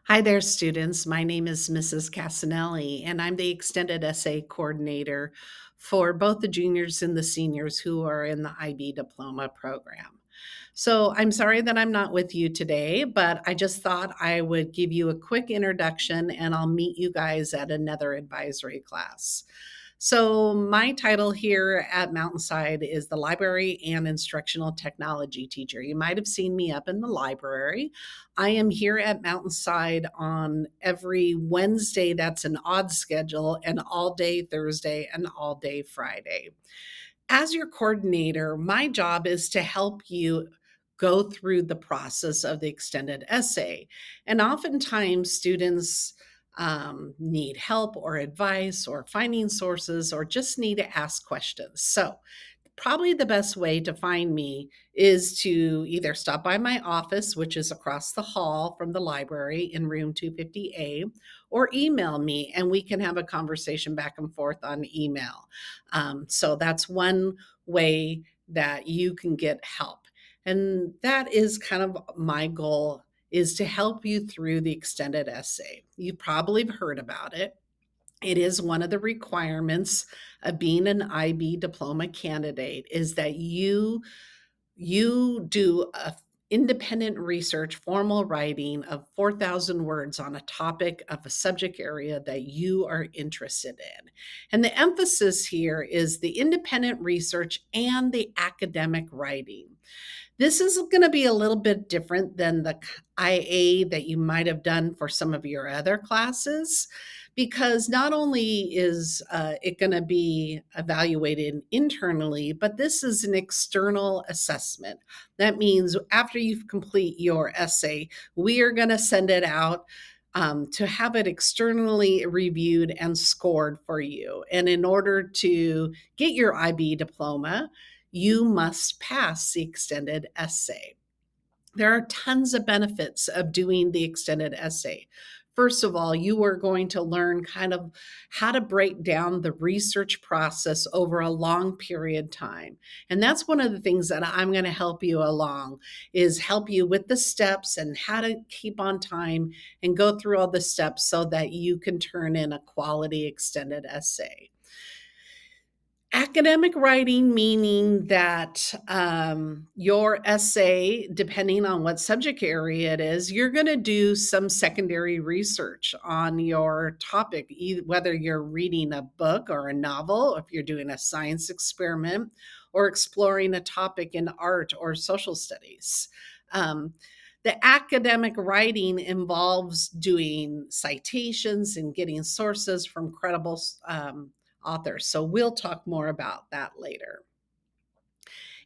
Hi there, students. My name is Mrs. Cassinelli, and I'm the Extended Essay Coordinator for both the juniors and the seniors who are in the IB Diploma program. So I'm sorry that I'm not with you today, but I just thought I would give you a quick introduction and I'll meet you guys at another advisory class. So, my title here at Mountainside is the Library and Instructional Technology Teacher. You might have seen me up in the library. I am here at Mountainside on every Wednesday, that's an odd schedule, and all day Thursday and all day Friday. As your coordinator, my job is to help you go through the process of the extended essay. And oftentimes, students need help or advice or finding sources or just need to ask questions. So, probably the best way to find me is to either stop by my office, which is across the hall from the library in room 250A, or email me and we can have a conversation back and forth on email. So that's one way that you can get help. And that is kind of my goal is to help you through the extended essay. You probably have heard about it. It is one of the requirements of being an IB diploma candidate is that you do a independent research, formal writing of 4,000 words on a topic of a subject area that you are interested in. And the emphasis here is the independent research and the academic writing. This is going to be a little bit different than the IA that you might have done for some of your other classes, because not only is it going to be evaluated internally, but this is an external assessment. That means after you complete your essay, we are going to send it out to have it externally reviewed and scored for you. And in order to get your IB diploma, you must pass the extended essay. There are tons of benefits of doing the extended essay. First of all, you are going to learn kind of how to break down the research process over a long period of time. And that's one of the things that I'm going to help you along is help you with the steps and how to keep on time and go through all the steps so that you can turn in a quality extended essay. Academic writing, meaning that your essay, depending on what subject area it is, you're going to do some secondary research on your topic, whether you're reading a book or a novel, if you're doing a science experiment, or exploring a topic in art or social studies. The academic writing involves doing citations and getting sources from credible authors. So we'll talk more about that later.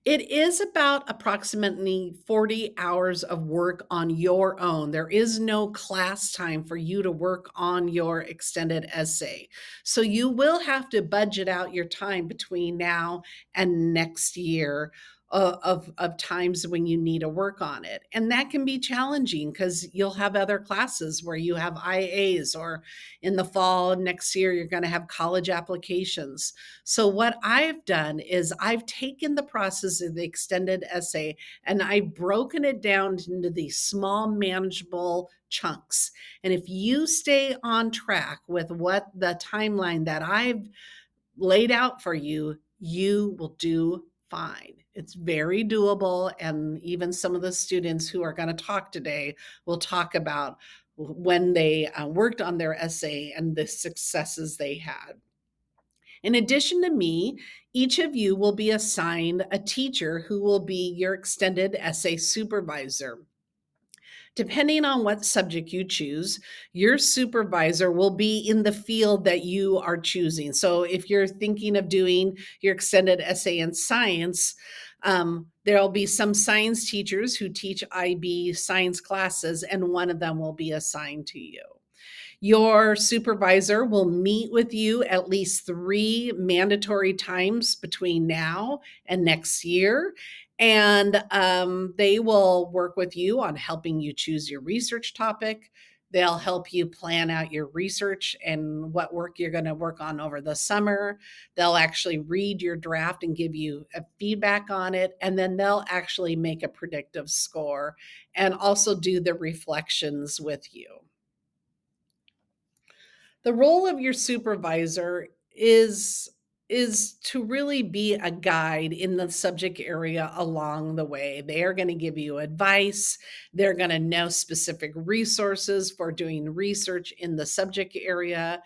It is about approximately 40 hours of work on your own. There is no class time for you to work on your extended essay. So you will have to budget out your time between now and next year of times when you need to work on it. And that can be challenging because you'll have other classes where you have IAs, or in the fall next year, you're going to have college applications. So, what I've done is I've taken the process of the extended essay and I've broken it down into these small, manageable chunks. And if you stay on track with what the timeline that I've laid out for you, you will do fine. It's very doable. And even some of the students who are going to talk today will talk about when they worked on their essay and the successes they had. In addition to me, each of you will be assigned a teacher who will be your extended essay supervisor. Depending on what subject you choose, your supervisor will be in the field that you are choosing. So if you're thinking of doing your extended essay in science, there'll be some science teachers who teach IB science classes, and one of them will be assigned to you. Your supervisor will meet with you at least 3 mandatory times between now and next year. And they will work with you on helping you choose your research topic. They'll help you plan out your research and what work you're going to work on over the summer. They'll actually read your draft and give you a feedback on it. And then they'll actually make a predictive score and also do the reflections with you. The role of your supervisor is to really be a guide in the subject area along the way. They are going to give you advice. They're going to know specific resources for doing research in the subject area.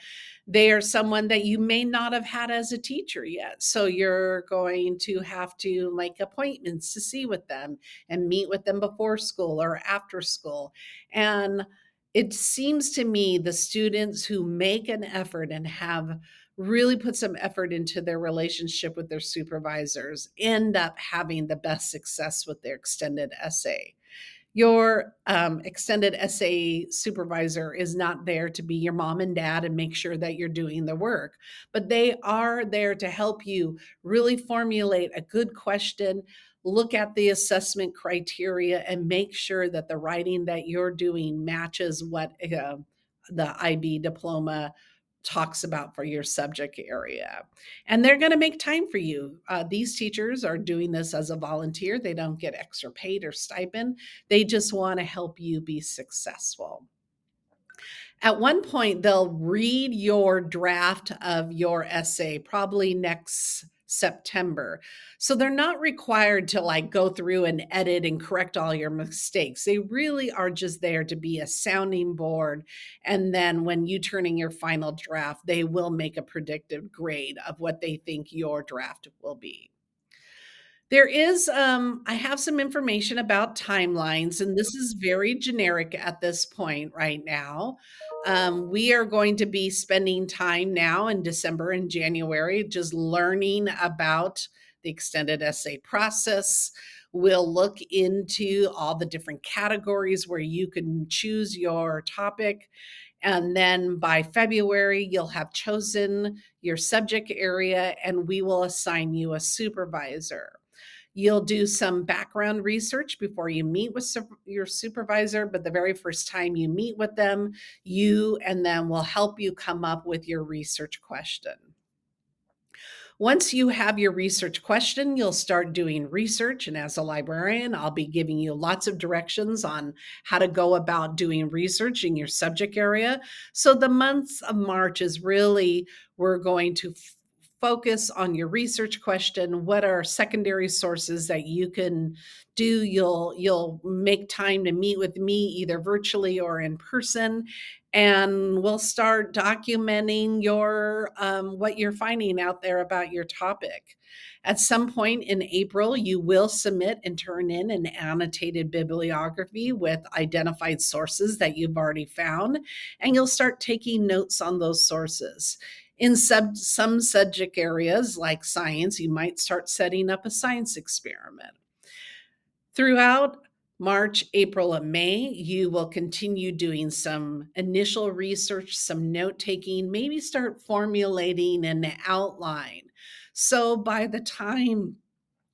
They are someone that you may not have had as a teacher yet. So you're going to have to make appointments to see with them and meet with them before school or after school. And it seems to me the students who make an effort and have really put some effort into their relationship with their supervisors end up having the best success with their extended essay. Your extended essay supervisor is not there to be your mom and dad and make sure that you're doing the work, but they are there to help you really formulate a good question, look at the assessment criteria, and make sure that the writing that you're doing matches what the IB diploma talks about for your subject area. And they're going to make time for you. These teachers are doing this as a volunteer. They don't get extra paid or stipend. They just want to help you be successful. At one point, they'll read your draft of your essay, probably next September. So they're not required to like go through and edit and correct all your mistakes. They really are just there to be a sounding board. And then when you turn in your final draft, they will make a predictive grade of what they think your draft will be. There is, I have some information about timelines, and this is very generic at this point right now. We are going to be spending time now in December and January just learning about the extended essay process. We'll look into all the different categories where you can choose your topic. And then by February, you'll have chosen your subject area, and we will assign you a supervisor. You'll do some background research before you meet with your supervisor, but the very first time you meet with them, you and them will help you come up with your research question. Once you have your research question, you'll start doing research. And as a librarian, I'll be giving you lots of directions on how to go about doing research in your subject area. So the month of March is really, we're going to focus on your research question. What are secondary sources that you can do? You'll make time to meet with me either virtually or in person, and we'll start documenting your what you're finding out there about your topic. At some point in April, you will submit and turn in an annotated bibliography with identified sources that you've already found, and you'll start taking notes on those sources. In some subject areas like science, you might start setting up a science experiment. Throughout March, April, and May, you will continue doing some initial research, some note taking, maybe start formulating an outline. So by the time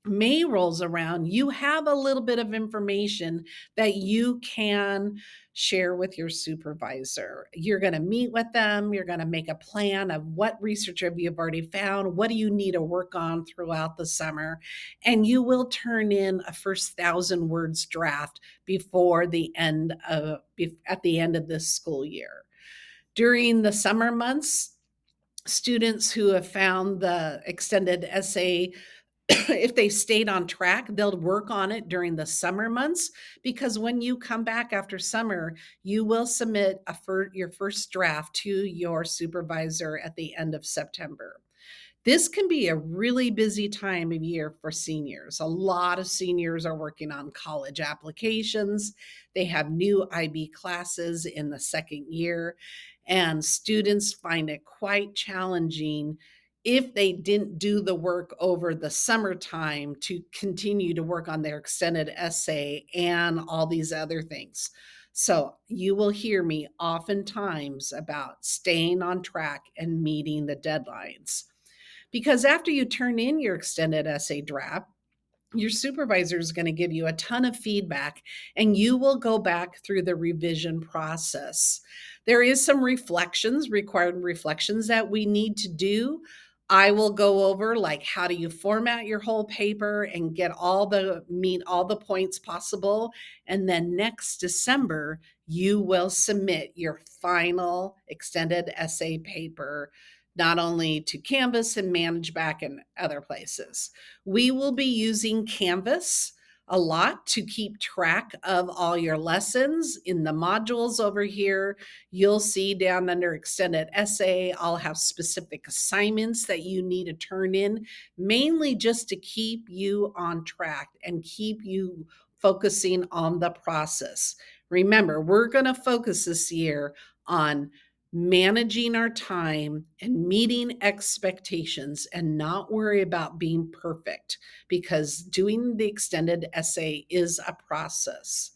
May rolls around, you have a little bit of information that you can share with your supervisor. You're going to meet with them. You're going to make a plan of what research have you already found? What do you need to work on throughout the summer? And you will turn in a first 1,000 words draft before the end of at the end of this school year. During the summer months, students who have found the extended essay, if they stayed on track, they'll work on it during the summer months, because when you come back after summer, you will submit your first draft to your supervisor at the end of September. This can be a really busy time of year for seniors. A lot of seniors are working on college applications. They have new IB classes in the second year, and students find it quite challenging if they didn't do the work over the summertime to continue to work on their extended essay and all these other things. So you will hear me oftentimes about staying on track and meeting the deadlines. Because after you turn in your extended essay draft, your supervisor is going to give you a ton of feedback, and you will go back through the revision process. There is some required reflections that we need to do. I will go over like how do you format your whole paper and get meet all the points possible. And then next December, you will submit your final extended essay paper, not only to Canvas and Manage Back and other places. We will be using Canvas a lot to keep track of all your lessons in the modules over here. You'll see down under extended essay, I'll have specific assignments that you need to turn in, mainly just to keep you on track and keep you focusing on the process. Remember, we're going to focus this year on managing our time and meeting expectations and not worry about being perfect, because doing the extended essay is a process.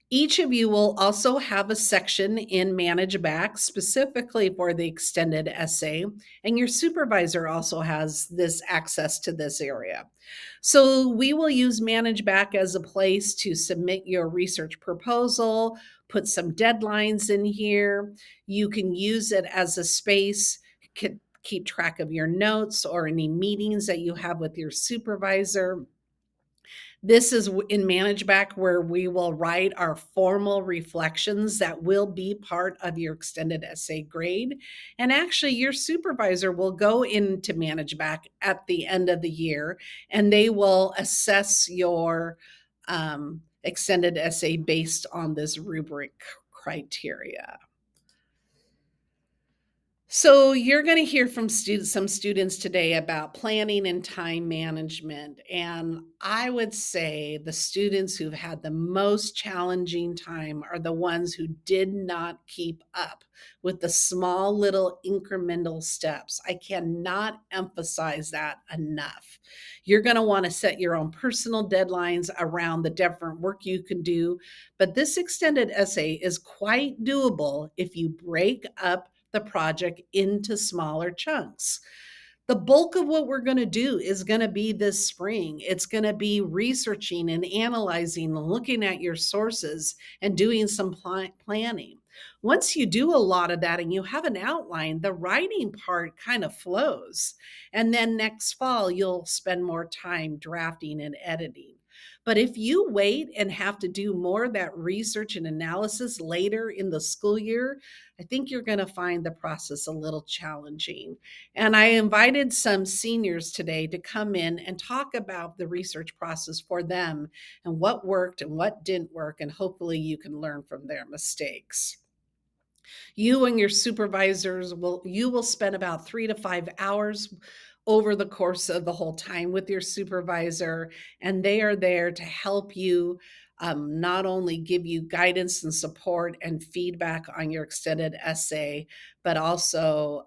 Each of you will also have a section in Manage Back specifically for the extended essay, and your supervisor also has this access to this area. So we will use Manage Back as a place to submit your research proposal, put some deadlines in here. You can use it as a space, keep track of your notes or any meetings that you have with your supervisor. This is in Manage Back where we will write our formal reflections that will be part of your extended essay grade. And actually, your supervisor will go into Manage Back at the end of the year and they will assess your extended essay based on this rubric criteria. So you're going to hear from some students today about planning and time management. And I would say the students who've had the most challenging time are the ones who did not keep up with the small little incremental steps. I cannot emphasize that enough. You're going to want to set your own personal deadlines around the different work you can do. But this extended essay is quite doable if you break up the project into smaller chunks. The bulk of what we're going to do is going to be this spring. It's going to be researching and analyzing and looking at your sources and doing some planning. Once you do a lot of that and you have an outline, the writing part kind of flows. And then next fall, you'll spend more time drafting and editing. But if you wait and have to do more of that research and analysis later in the school year, I think you're going to find the process a little challenging. And I invited some seniors today to come in and talk about the research process for them and what worked and what didn't work. And hopefully you can learn from their mistakes. You and your supervisors will spend about 3 to 5 hours over the course of the whole time with your supervisor, and they are there to help you, not only give you guidance and support and feedback on your extended essay, but also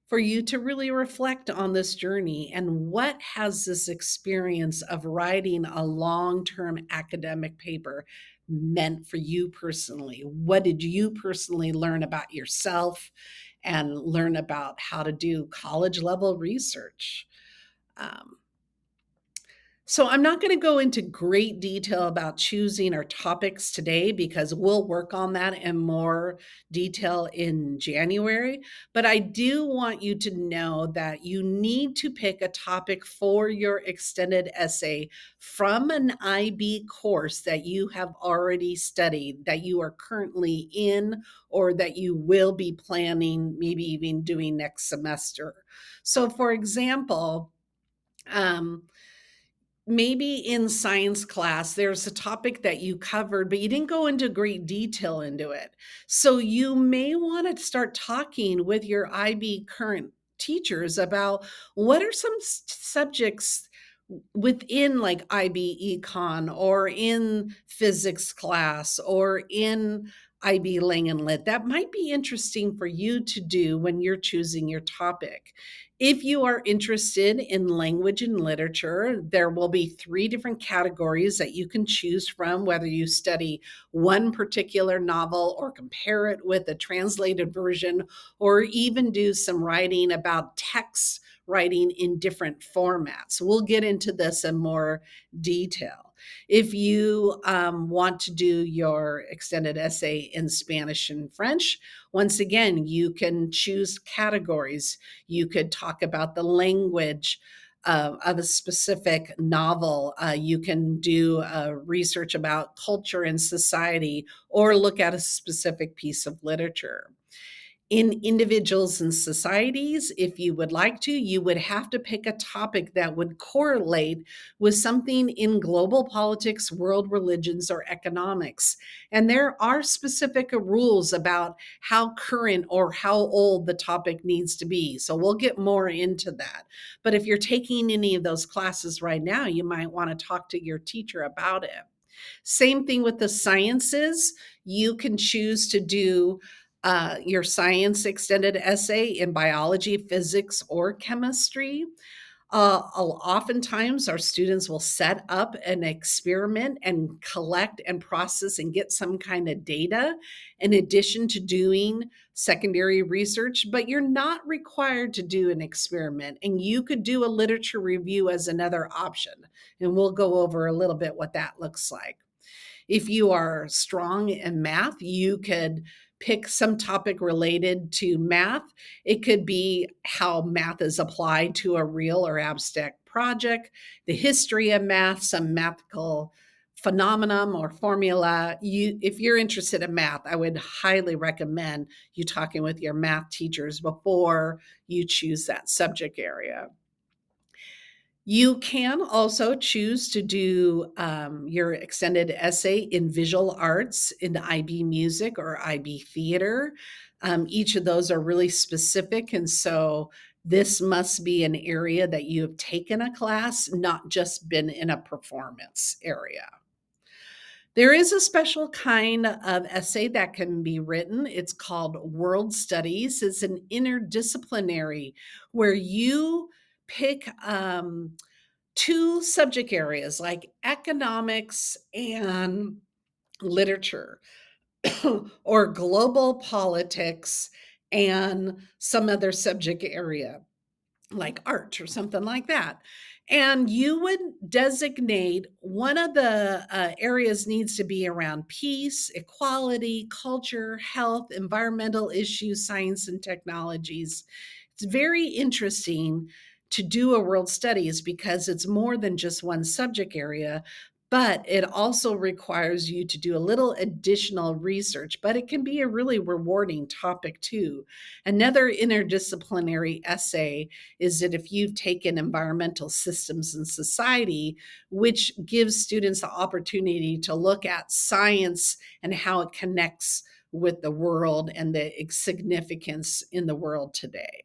for you to really reflect on this journey and what has this experience of writing a long-term academic paper meant for you personally. What did you personally learn about yourself and learn about how to do college level research? Um, so I'm not going to go into great detail about choosing our topics today because we'll work on that in more detail in January. But I do want you to know that you need to pick a topic for your extended essay from an IB course that you have already studied, that you are currently in, or that you will be planning, maybe even doing next semester. So, for example, um, maybe in science class, there's a topic that you covered, but you didn't go into great detail into it. So you may want to start talking with your IB current teachers about what are some subjects within like IB Econ or in physics class or in IB Lang and Lit that might be interesting for you to do when you're choosing your topic. If you are interested in language and literature, there will be 3 different categories that you can choose from, whether you study one particular novel or compare it with a translated version, or even do some writing about text writing in different formats. We'll get into this in more detail. If you want to do your extended essay in Spanish and French, once again, you can choose categories. You could talk about the language of a specific novel. You can do research about culture and society, or look at a specific piece of literature. In individuals and societies, if you would like to, you would have to pick a topic that would correlate with something in global politics, world religions, or economics. And there are specific rules about how current or how old the topic needs to be. So we'll get more into that. But if you're taking any of those classes right now, you might want to talk to your teacher about it. Same thing with the sciences. You can choose to do your science extended essay in biology, physics, or chemistry. Oftentimes, our students will set up an experiment and collect and process and get some kind of data in addition to doing secondary research, but you're not required to do an experiment. And you could do a literature review as another option. And we'll go over a little bit what that looks like. If you are strong in math, you could pick some topic related to math. It could be how math is applied to a real or abstract project, the history of math, some mathematical phenomenon or formula. If you're interested in math, I would highly recommend you talking with your math teachers before you choose that subject area. You can also choose to do your extended essay in visual arts, in IB music or IB theater. Each of those are really specific. And so this must be an area that you have taken a class, not just been in a performance area. There is a special kind of essay that can be written. It's called World Studies. It's an interdisciplinary where you pick two subject areas like economics and literature, or global politics and some other subject area like art or something like that. And you would designate one of the areas needs to be around peace, equality, culture, health, environmental issues, science, and technologies. It's very interesting to do a world studies because it's more than just one subject area, but it also requires you to do a little additional research, but it can be a really rewarding topic too. Another interdisciplinary essay is that if you've taken environmental systems and society, which gives students the opportunity to look at science and how it connects with the world and the significance in the world today.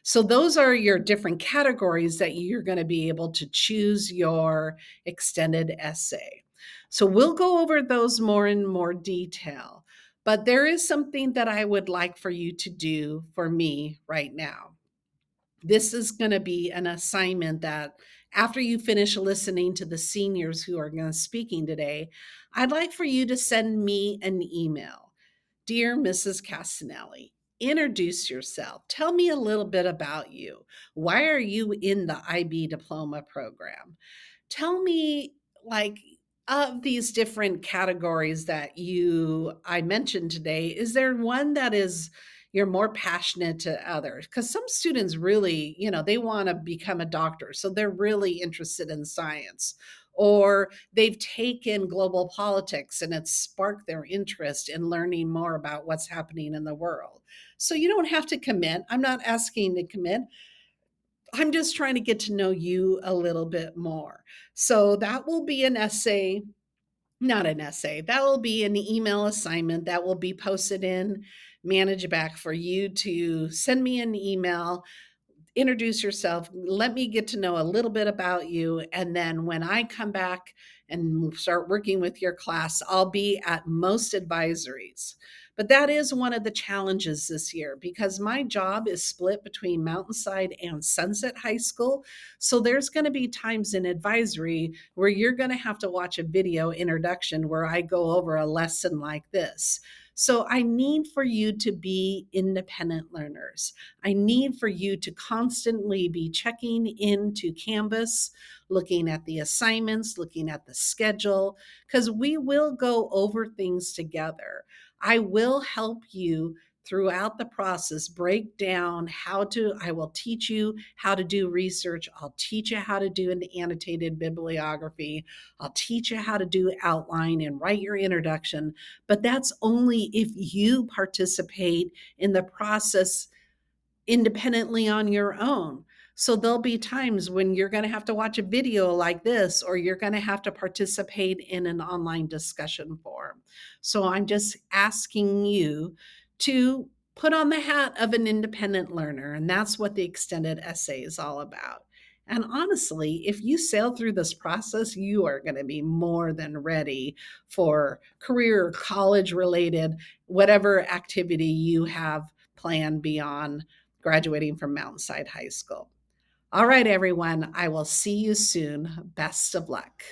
So those are your different categories that you're going to be able to choose your extended essay. So we'll go over those more in more detail. But there is something that I would like for you to do for me right now. This is going to be an assignment that after you finish listening to the seniors who are going to speaking today, I'd like for you to send me an email. Dear Mrs. Cassinelli, introduce yourself. Tell me a little bit about you. Why are you in the IB Diploma program? Tell me, like, of these different categories that I mentioned today, is there one that is you're more passionate to others? Because some students really, they want to become a doctor, so they're really interested in science. Or they've taken global politics and it's sparked their interest in learning more about what's happening in the world. So you don't have to commit. I'm not asking to commit. I'm just trying to get to know you a little bit more. So that will be an essay, not an essay. That will be an email assignment that will be posted in Manage Back for you to send me an email, introduce yourself, let me get to know a little bit about you. And then when I come back and start working with your class, I'll be at most advisories. But that is one of the challenges this year because my job is split between Mountainside and Sunset High School. So there's going to be times in advisory where you're going to have to watch a video introduction where I go over a lesson like this. So I need for you to be independent learners. I need for you to constantly be checking into Canvas, looking at the assignments, looking at the schedule, because we will go over things together. I will help you throughout the process break down I will teach you how to do research. I'll teach you how to do an annotated bibliography. I'll teach you how to do outline and write your introduction. But that's only if you participate in the process independently on your own. So there'll be times when you're going to have to watch a video like this, or you're going to have to participate in an online discussion forum. So I'm just asking you to put on the hat of an independent learner. And that's what the extended essay is all about. And honestly, if you sail through this process, you are going to be more than ready for career, college related, whatever activity you have planned beyond graduating from Mountainside High School. All right, everyone, I will see you soon. Best of luck.